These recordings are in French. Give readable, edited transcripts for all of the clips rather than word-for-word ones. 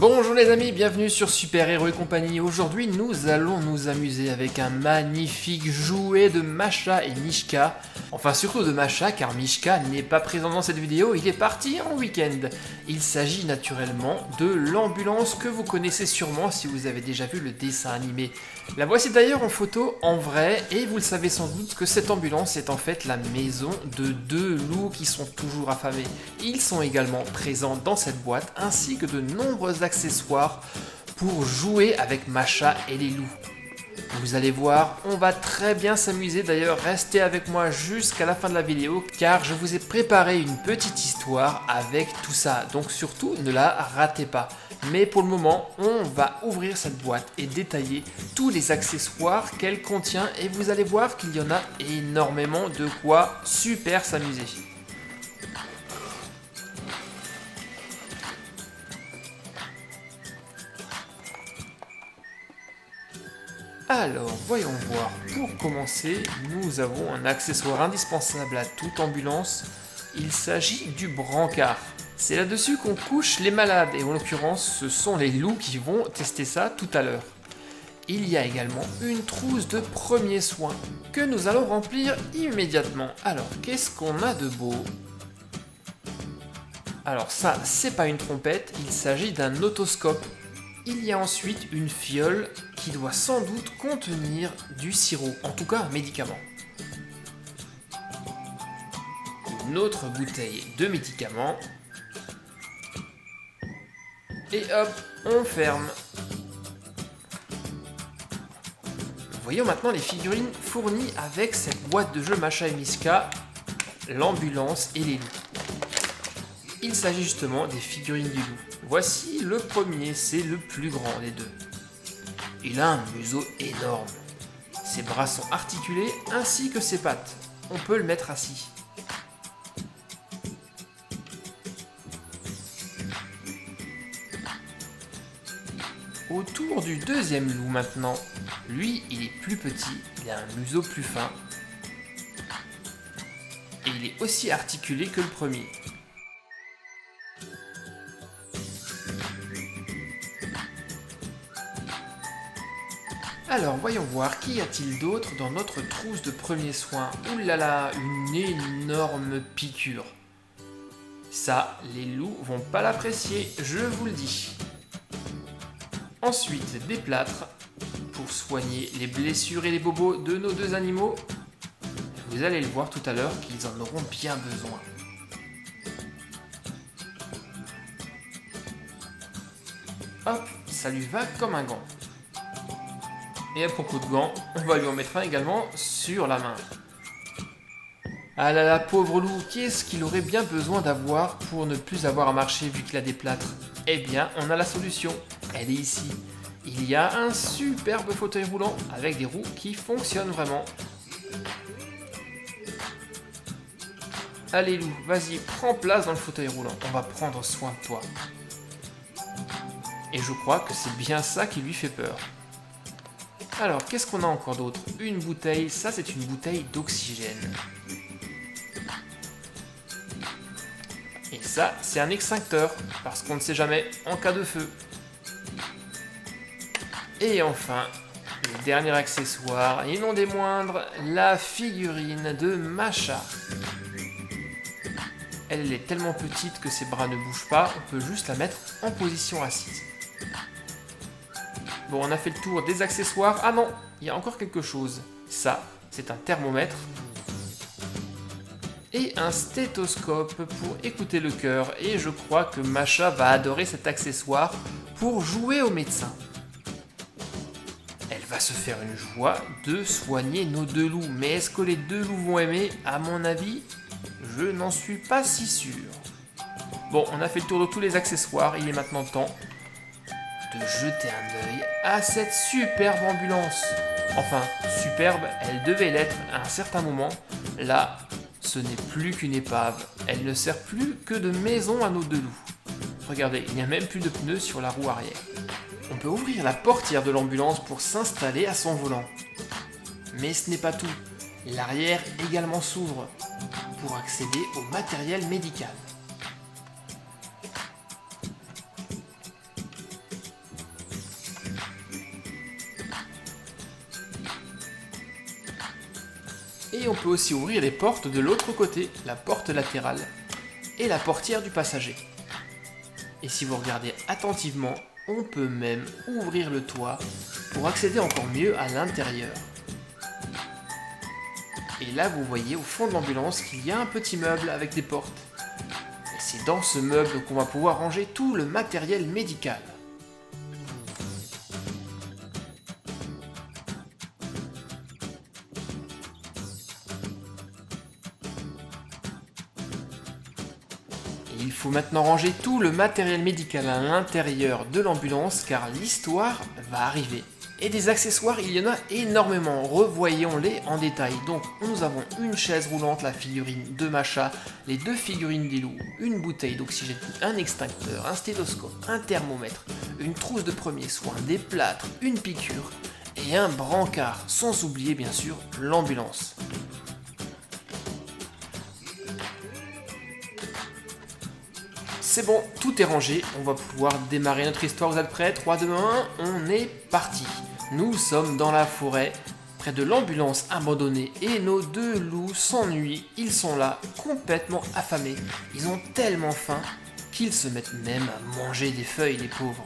Bonjour les amis, bienvenue sur Super Héros et compagnie. Aujourd'hui nous allons nous amuser avec un magnifique jouet de Masha et Mishka. Enfin surtout de Masha car Mishka n'est pas présent dans cette vidéo, il est parti en week-end. Il s'agit naturellement de l'ambulance que vous connaissez sûrement si vous avez déjà vu le dessin animé. La voici d'ailleurs en photo en vrai et vous le savez sans doute que cette ambulance est en fait la maison de deux loups qui sont toujours affamés. Ils sont également présents dans cette boîte ainsi que de nombreux accessoires pour jouer avec Masha et les loups. Vous allez voir, on va très bien s'amuser, d'ailleurs restez avec moi jusqu'à la fin de la vidéo car je vous ai préparé une petite histoire avec tout ça, donc surtout ne la ratez pas. Mais pour le moment, on va ouvrir cette boîte et détailler tous les accessoires qu'elle contient et vous allez voir qu'il y en a énormément de quoi super s'amuser. Alors, voyons voir. Pour commencer, nous avons un accessoire indispensable à toute ambulance. Il s'agit du brancard. C'est là-dessus qu'on couche les malades, et en l'occurrence, ce sont les loups qui vont tester ça tout à l'heure. Il y a également une trousse de premiers soins que nous allons remplir immédiatement. Alors, qu'est-ce qu'on a de beau? Alors ça, c'est pas une trompette, il s'agit d'un otoscope. Il y a ensuite une fiole qui doit sans doute contenir du sirop, en tout cas un médicament. Une autre bouteille de médicaments. Et hop, on ferme. Voyons maintenant les figurines fournies avec cette boîte de jeu Masha et Mishka, l'ambulance et les loups. Il s'agit justement des figurines du loup. Voici le premier, c'est le plus grand des deux. Il a un museau énorme. Ses bras sont articulés ainsi que ses pattes. On peut le mettre assis. Autour du deuxième loup maintenant. Lui, il est plus petit, il a un museau plus fin. Et il est aussi articulé que le premier. Alors, voyons voir, qu'y a-t-il d'autre dans notre trousse de premiers soins? Ouh là là, une énorme piqûre. Ça, les loups vont pas l'apprécier, je vous le dis. Ensuite, des plâtres pour soigner les blessures et les bobos de nos deux animaux. Vous allez le voir tout à l'heure qu'ils en auront bien besoin. Hop, ça lui va comme un gant. Et à propos de gants, on va lui en mettre un également sur la main. Ah là là, pauvre loup, qu'est-ce qu'il aurait bien besoin d'avoir pour ne plus avoir à marcher vu qu'il a des plâtres? Eh bien, on a la solution, elle est ici. Il y a un superbe fauteuil roulant avec des roues qui fonctionnent vraiment. Allez loup, vas-y, prends place dans le fauteuil roulant, on va prendre soin de toi. Et je crois que c'est bien ça qui lui fait peur. Alors, qu'est-ce qu'on a encore d'autre? Une bouteille, ça c'est une bouteille d'oxygène. Et ça, c'est un extincteur, parce qu'on ne sait jamais en cas de feu. Et enfin, le dernier accessoire, et non des moindres, la figurine de Masha. Elle est tellement petite que ses bras ne bougent pas, on peut juste la mettre en position assise. Bon, on a fait le tour des accessoires. Ah non, il y a encore quelque chose. Ça, c'est un thermomètre. Et un stéthoscope pour écouter le cœur. Et je crois que Masha va adorer cet accessoire pour jouer au médecin. Elle va se faire une joie de soigner nos deux loups. Mais est-ce que les deux loups vont aimer? À mon avis, je n'en suis pas si sûr. Bon, on a fait le tour de tous les accessoires. Il est maintenant temps de jeter un œil à cette superbe ambulance. Enfin, superbe, elle devait l'être à un certain moment. Là, ce n'est plus qu'une épave. Elle ne sert plus que de maison à nos deux loups. Regardez, il n'y a même plus de pneus sur la roue arrière. On peut ouvrir la portière de l'ambulance pour s'installer à son volant. Mais ce n'est pas tout. L'arrière également s'ouvre pour accéder au matériel médical. Et on peut aussi ouvrir les portes de l'autre côté, la porte latérale et la portière du passager. Et si vous regardez attentivement, on peut même ouvrir le toit pour accéder encore mieux à l'intérieur. Et là, vous voyez au fond de l'ambulance qu'il y a un petit meuble avec des portes. Et c'est dans ce meuble qu'on va pouvoir ranger tout le matériel médical. Et il faut maintenant ranger tout le matériel médical à l'intérieur de l'ambulance car l'histoire va arriver. Et des accessoires, il y en a énormément, revoyons-les en détail. Donc nous avons une chaise roulante, la figurine de Masha, les 2 figurines des loups, une bouteille d'oxygène, un extincteur, un stéthoscope, un thermomètre, une trousse de premiers soins, des plâtres, une piqûre et un brancard, sans oublier bien sûr l'ambulance. C'est bon, tout est rangé, on va pouvoir démarrer notre histoire, vous êtes prêts? 3, 2, 1, on est parti. Nous sommes dans la forêt, près de l'ambulance abandonnée et nos 2 loups s'ennuient, ils sont là, complètement affamés. Ils ont tellement faim qu'ils se mettent même à manger des feuilles, les pauvres.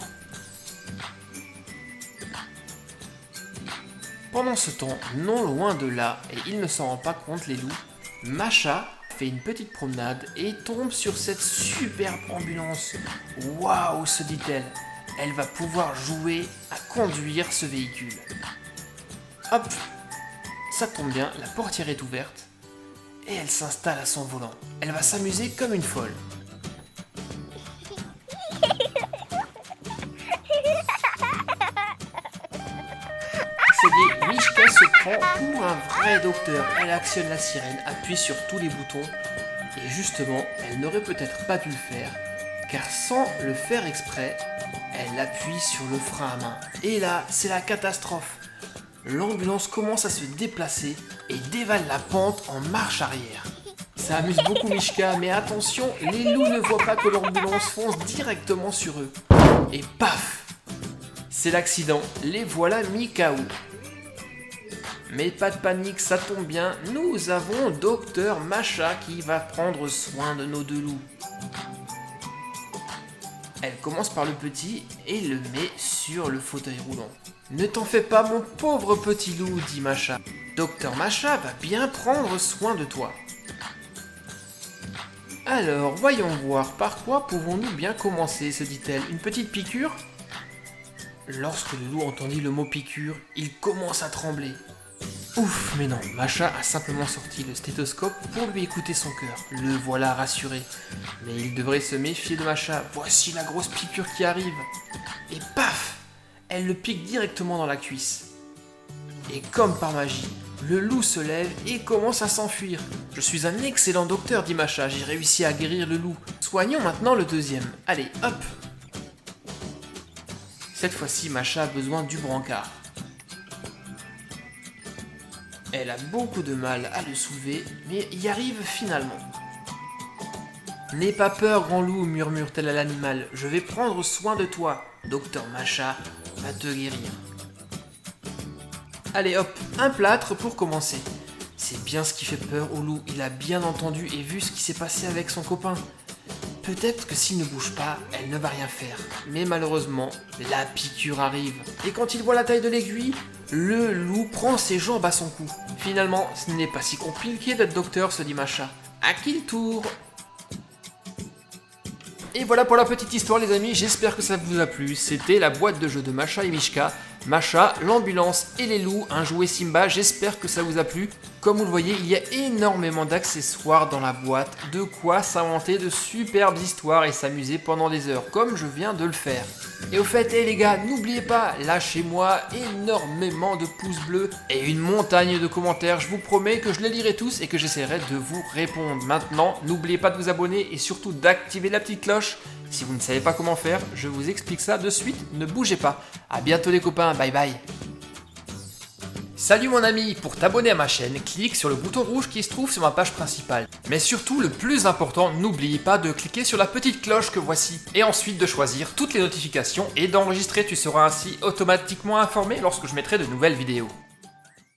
Pendant ce temps, non loin de là, et il ne s'en rend pas compte les loups, Masha fait une petite promenade et tombe sur cette superbe ambulance. Waouh, se dit-elle, elle va pouvoir jouer à conduire ce véhicule. Hop, ça tombe bien, la portière est ouverte et elle s'installe à son volant. Elle va s'amuser comme une folle. Ça y est, Mishka se prend pour un vrai docteur. Elle actionne la sirène, appuie sur tous les boutons. Et justement, elle n'aurait peut-être pas dû le faire, car sans le faire exprès, elle appuie sur le frein à main. Et là, c'est la catastrophe. L'ambulance commence à se déplacer et dévale la pente en marche arrière. Ça amuse beaucoup Mishka, mais attention, les loups ne voient pas que l'ambulance fonce directement sur eux. Et paf! C'est l'accident, les voilà mis KO. Mais pas de panique, ça tombe bien, nous avons Docteur Masha qui va prendre soin de nos 2 loups. Elle commence par le petit et le met sur le fauteuil roulant. Ne t'en fais pas mon pauvre petit loup, dit Masha. Docteur Masha va bien prendre soin de toi. Alors, voyons voir, par quoi pouvons-nous bien commencer, se dit-elle. Une petite piqûre ? Lorsque le loup entendit le mot piqûre, il commence à trembler. Ouf, mais non, Masha a simplement sorti le stéthoscope pour lui écouter son cœur. Le voilà rassuré. Mais il devrait se méfier de Masha. Voici la grosse piqûre qui arrive. Et paf! Elle le pique directement dans la cuisse. Et comme par magie, le loup se lève et commence à s'enfuir. Je suis un excellent docteur, dit Masha. J'ai réussi à guérir le loup. Soignons maintenant le deuxième. Allez, hop! Cette fois-ci, Masha a besoin du brancard. Elle a beaucoup de mal à le soulever, mais y arrive finalement. N'aie pas peur, grand loup, murmure-t-elle à l'animal. Je vais prendre soin de toi. Docteur Masha va te guérir. Allez hop, un plâtre pour commencer. C'est bien ce qui fait peur au loup. Il a bien entendu et vu ce qui s'est passé avec son copain. Peut-être que s'il ne bouge pas, elle ne va rien faire. Mais malheureusement, la piqûre arrive. Et quand il voit la taille de l'aiguille, le loup prend ses jambes à son cou. Finalement, ce n'est pas si compliqué d'être docteur, se dit Masha. À qui le tour ? Et voilà pour la petite histoire les amis, j'espère que ça vous a plu. C'était la boîte de jeu de Masha et Mishka. Masha, l'ambulance et les loups, un jouet Simba, j'espère que ça vous a plu. Comme vous le voyez, il y a énormément d'accessoires dans la boîte, de quoi s'inventer de superbes histoires et s'amuser pendant des heures, comme je viens de le faire. Et au fait, les gars, n'oubliez pas, lâchez-moi énormément de pouces bleus et une montagne de commentaires, je vous promets que je les lirai tous et que j'essaierai de vous répondre. Maintenant, n'oubliez pas de vous abonner et surtout d'activer la petite cloche. Si vous ne savez pas comment faire, je vous explique ça de suite, ne bougez pas. A bientôt les copains, bye bye. Salut mon ami, pour t'abonner à ma chaîne, clique sur le bouton rouge qui se trouve sur ma page principale. Mais surtout, le plus important, n'oublie pas de cliquer sur la petite cloche que voici. Et ensuite de choisir toutes les notifications et d'enregistrer, tu seras ainsi automatiquement informé lorsque je mettrai de nouvelles vidéos.